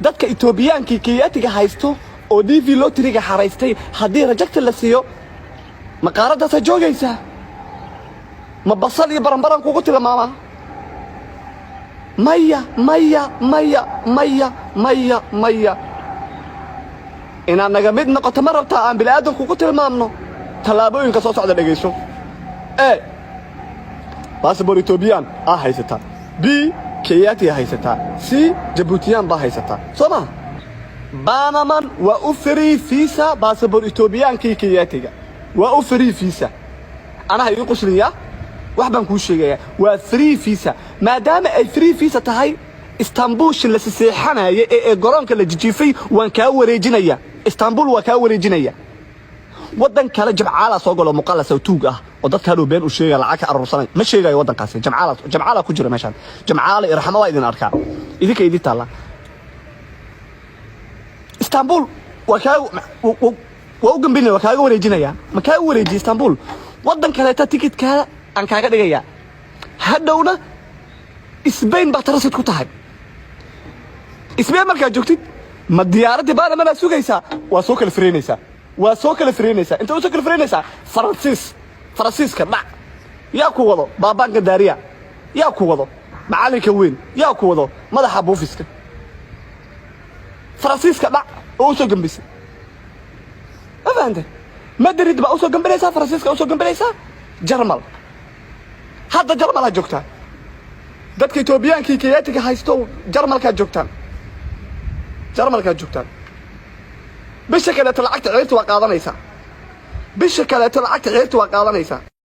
dadka Ethiopian-kii Kenyaatiga haysto oo DV lottery-ga xaraystay haddii rajagta la siiyo ma qaaradaas joogaysa ma basal iyo baranbaran kugu tilmaama maya maya maya maya maya maya ina naga mid noqoto ma rabtaa aan bilaadan kugu tilmaamno talaabooyinka soo socda dhageyso باسبور إثيوبيان هايستا بي كياتي هايستا سي جيبوتيان هايستا سما بانمان وأفري فيسا باسبور إثيوبيان كياتي وأفري فيسا أنا هاي قصرية وحبا نكون شيء وفري فيسا ما دام أي فري فيسا تهاي اسطنبول اللي سيحنا قرانك اللي جيفي وانكاوري جنيا اسطنبول وكاوري جنيا ودن كلا جمعاله soo galo muqallas oo tuug ah oo dadka loo been u sheegay lacag arursanay ma sheegay wadankaas jamacaala ku jira meeshan jamacaala irxamo waa idin arkaa idinka idin taala Istanbul waa u gambinay waa kaaga wareejinaya ma kaaga wareeji Istanbul wadan kale ta ticket-ka aan kaaga dhigaya hadhowna Spain ba tarasid ku tahay Spain marka joogtid ma diyaaradda baana ma sugaysa waa soo kala fireynaysa وسوق الفرينيسا انت وسوق الفرينيسا فرانسيس كدع يا كوودو بابانك داريا يا كوودو معلك وين يا كوودو مدح بوفيسك فرانسيس كدع او سو جنبيس افهمت مدريد بقى سو جنبيسا فرانسيس او سو جنبيسا جرمال هذا جرمال جوجتا ددك ايتوبيان كياتيك هايستو جرمال كا جوجتان بشكل تلعقت غيرت وقاضنيسا بشكل تلعقت غيرت وقاضنيسا